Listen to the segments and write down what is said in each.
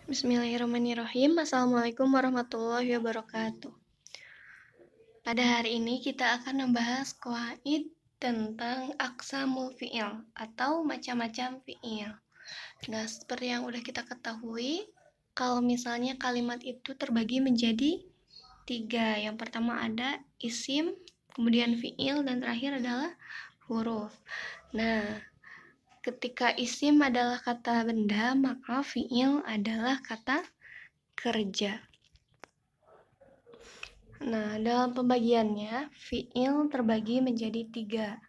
Bismillahirrahmanirrahim. Assalamualaikum warahmatullahi wabarakatuh. Pada hari ini kita akan membahas qawaid tentang aqsamul fi'il atau macam-macam fi'il. Nah, seperti yang udah kita ketahui, kalau misalnya kalimat itu terbagi menjadi 3. Yang pertama ada isim, kemudian fi'il, dan terakhir adalah huruf. Nah, ketika isim adalah kata benda, maka fi'il adalah kata kerja. Nah, dalam pembagiannya, fi'il terbagi menjadi 3.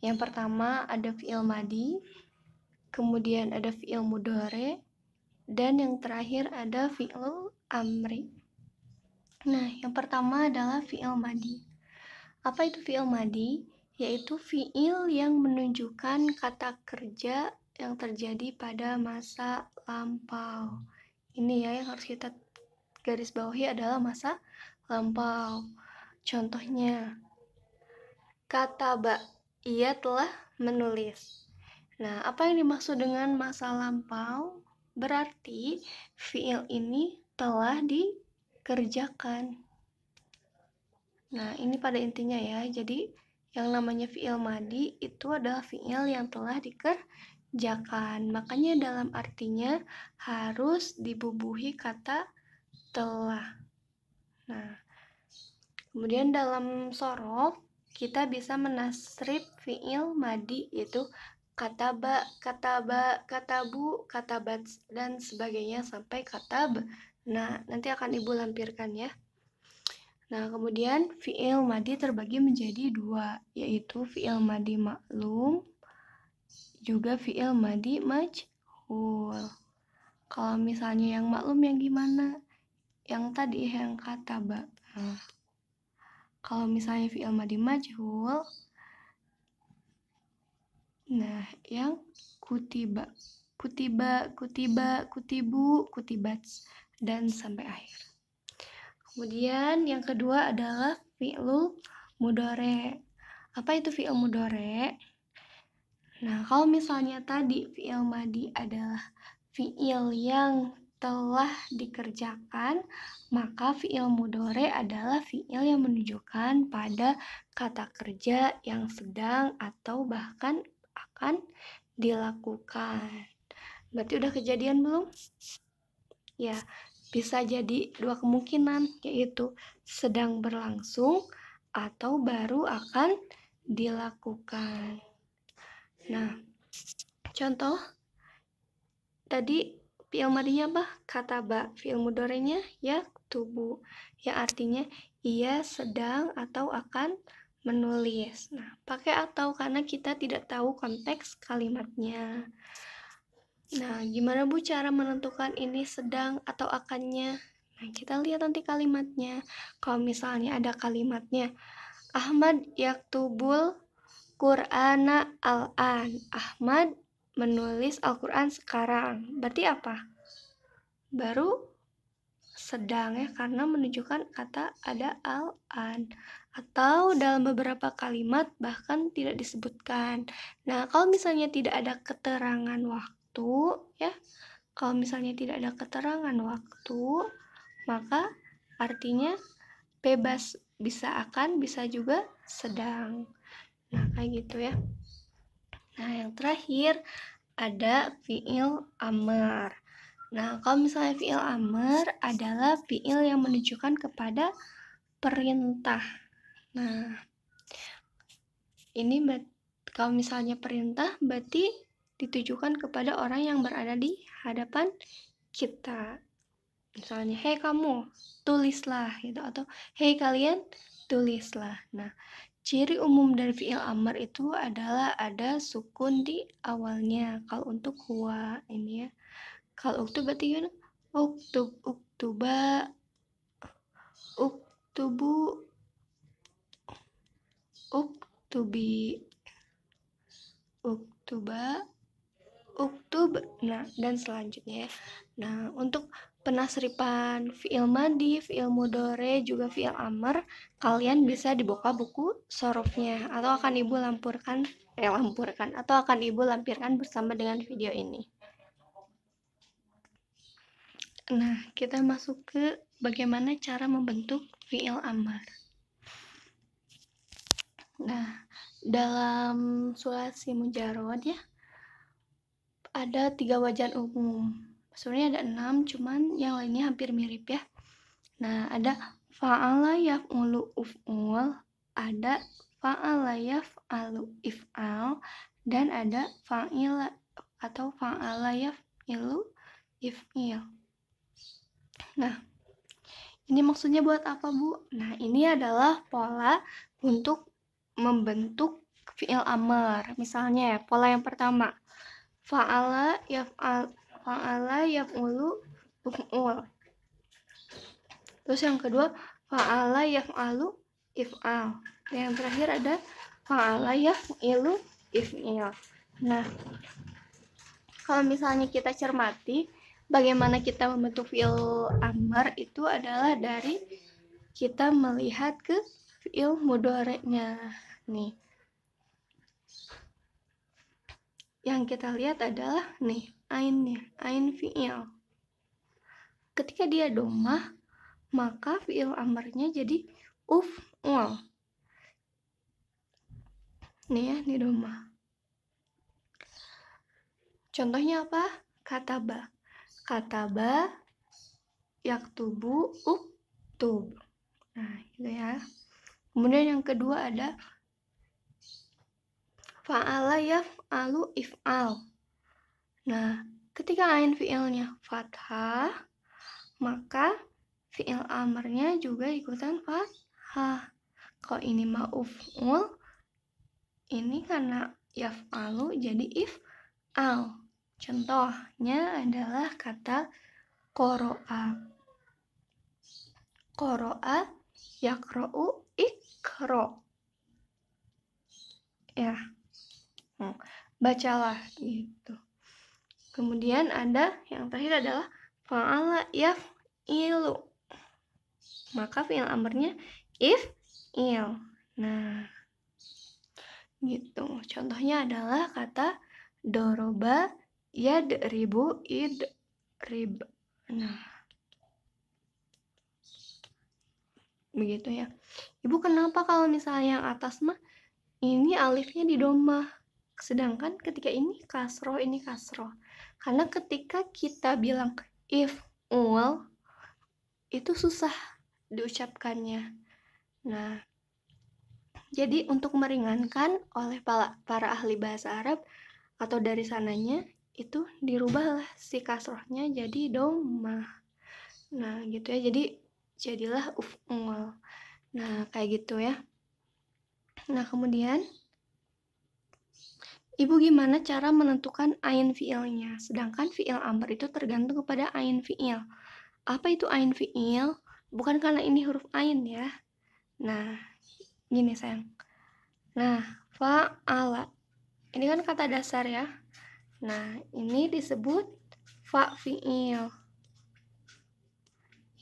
Yang pertama ada fi'il madi, kemudian ada fi'il mudhari, dan yang terakhir ada fi'il amri. Nah, yang pertama adalah fi'il madi. Apa itu fi'il madi? Yaitu fi'il yang menunjukkan kata kerja yang terjadi pada masa lampau. Ini ya yang harus kita garis bawahi adalah masa lampau. Contohnya, kataba, ia telah menulis. Nah, apa yang dimaksud dengan masa lampau? Berarti fi'il ini telah dikerjakan. Nah, ini pada intinya ya. Jadi, yang namanya fi'il madi itu adalah fi'il yang telah dikerjakan. Makanya dalam artinya harus dibubuhi kata telah. Nah, kemudian dalam sorof kita bisa menasrif fi'il madi yaitu kataba, kataba, katabu, katabat, dan sebagainya sampai katab. Nah, nanti akan Ibu lampirkan ya. Nah, kemudian fi'il madi terbagi menjadi 2, yaitu fi'il madi maklum, juga fi'il madi majhul. Kalau misalnya yang maklum yang gimana? Yang tadi yang kataba. Nah, kalau misalnya fi'il madi majhul, nah yang kutiba, kutiba, kutiba, kutibu, kutibats, dan sampai akhir. Kemudian yang kedua adalah fi'lul mudhari. Apa itu fi'il mudhari? Nah, kalau misalnya tadi fi'il madi adalah fi'il yang telah dikerjakan, maka fi'il mudhari adalah fi'il yang menunjukkan pada kata kerja yang sedang atau bahkan akan dilakukan. Berarti udah kejadian belum? Ya, bisa jadi 2 kemungkinan, yaitu sedang berlangsung atau baru akan dilakukan. Nah, contoh tadi fi'il madinya apa? Kataba. Fi'il mudhari'nya yaktubu, yang artinya ia sedang atau akan menulis. Nah, pakai atau karena kita tidak tahu konteks kalimatnya. Nah, gimana Bu cara menentukan ini sedang atau akannya? Nah, kita lihat nanti kalimatnya. Kalau misalnya ada kalimatnya Ahmad yaktubul Qur'ana al-an. Ahmad menulis Al-Quran sekarang. Berarti apa? Baru sedang ya, karena menunjukkan kata ada al-an. Atau dalam beberapa kalimat bahkan tidak disebutkan. Nah, kalau misalnya tidak ada keterangan waktu ya, kalau misalnya tidak ada keterangan waktu, maka artinya bebas, bisa akan, bisa juga sedang. Nah, kayak gitu ya. Nah, yang terakhir ada fi'il amr. Nah, kalau misalnya fi'il amr adalah fi'il yang menunjukkan kepada perintah. Nah, ini kalau misalnya perintah berarti ditujukan kepada orang yang berada di hadapan kita. Misalnya, hei kamu, tulislah gitu, atau hei kalian, tulislah. Nah, ciri umum dari fi'il amr itu adalah ada sukun di awalnya. Kalau untuk huwa ini ya. Kalau uktub berarti gimana? Uktub, uktuba, uktubu, uktubi, uktuba, uktub. Nah, dan selanjutnya ya. Nah, untuk penasripan fi'il madi, fi'il mudhari, juga fi'il amr, kalian bisa dibuka buku sorofnya atau akan Ibu lampirkan atau akan Ibu lampirkan bersama dengan video ini. Nah, kita masuk ke bagaimana cara membentuk fi'il amar. Nah, dalam sulasi mujarrad ya, ada 3 wajan umum. Sebenarnya ada 6, cuman yang lainnya hampir mirip ya. Nah, ada fa'ala yaf'ulu uf'ul, ada fa'ala yaf'alu if'al, dan ada fa'ila atau fa'ala yaf'ilu if'il. Nah, ini maksudnya buat apa, Bu? Nah, ini adalah pola untuk membentuk fi'il amar. Misalnya, pola yang pertama, fa'ala yaf'ulu uf'ul. Terus yang kedua, fa'ala yaf'alu if'al. Dan yang terakhir ada fa'ala yaf'ilu if'il. Nah, kalau misalnya kita cermati, bagaimana kita membentuk fi'il amar itu adalah dari kita melihat ke fi'il mudhari'nya. Nih. Yang kita lihat adalah nih, ainnya, ain fi'il. Ketika dia domah, maka fi'il amarnya jadi uf'ul. Nih ya, ini domah. Contohnya apa? Kataba. Kataba, yaktubu, uktub. Nah, gitu ya. Kemudian yang kedua ada fa'ala yaf'alu if'al. Nah, ketika ain fi'ilnya fathah, maka fi'il amarnya juga ikutan fathah. Kalau ini ma'uf'ul, ini karena yaf'alu jadi if'al. Contohnya adalah kata qoro'a. Qoro'a yaqra'u ikro. Ya, bacalah gitu. Kemudian ada yang terakhir adalah fa'ala yaf'ilu. Maka fi'il amarnya if'il. Nah, gitu. Contohnya adalah kata doroba yadribu idrib. Nah, begitu ya. Ibu kenapa kalau misalnya yang atas mah ini alifnya di domah, sedangkan ketika ini kasroh, ini kasroh. Karena ketika kita bilang if'ul, itu susah diucapkannya. Nah, jadi untuk meringankan oleh para ahli bahasa Arab atau dari sananya, itu dirubahlah si kasrohnya jadi domah. Nah, gitu ya. Jadi jadilah uf'ul. Nah, kayak gitu ya. Nah, kemudian Ibu gimana cara menentukan ain fi'ilnya? Sedangkan fi'il amr itu tergantung kepada ain fi'il. Apa itu ain fi'il? Bukan karena ini huruf ain ya. Nah, gini sayang. Nah, fa'ala. Ini kan kata dasar ya. Nah, ini disebut fa fi'il.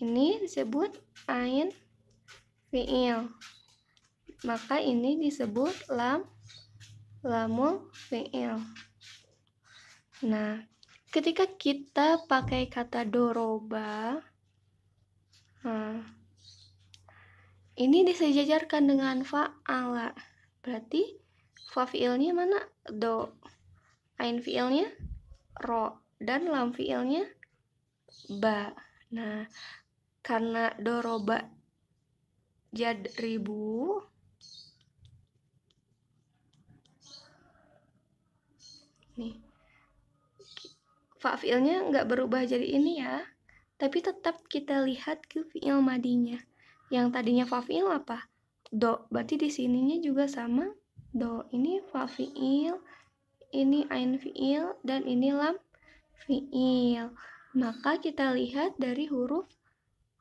Ini disebut ain fi'il. Maka ini disebut lamul fi'il. Nah, ketika kita pakai kata doroba, ini disejajarkan dengan fa'ala. Berarti fa fi'ilnya mana? Do. Ain fi'ilnya ro. Dan lam fi'ilnya ba. Nah, karena doroba jadribu, nih, fa fi'ilnya nggak berubah jadi ini ya, tapi tetap kita lihat ke fi'il madinya. Yang tadinya fa fi'il apa? Do. Berarti di sininya juga sama do. Ini fa fi'il, ini ain fi'il, dan ini lam fi'il. Maka kita lihat dari huruf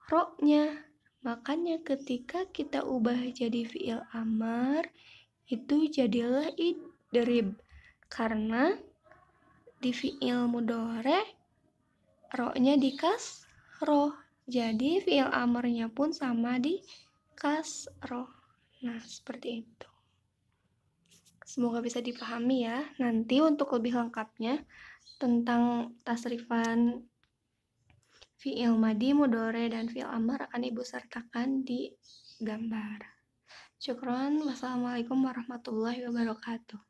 ro-nya. Makanya ketika kita ubah jadi fi'il amar, itu jadilah idrib. Karena di fi'il mudhari ro-nya di kasroh. Jadi fi'il amarnya pun sama di kasroh. Nah, seperti itu. Semoga bisa dipahami ya. Nanti untuk lebih lengkapnya tentang tasrifan fi'il madi, mudore, dan fi'il amar akan Ibu sertakan di gambar. Syukron. Wassalamualaikum warahmatullahi wabarakatuh.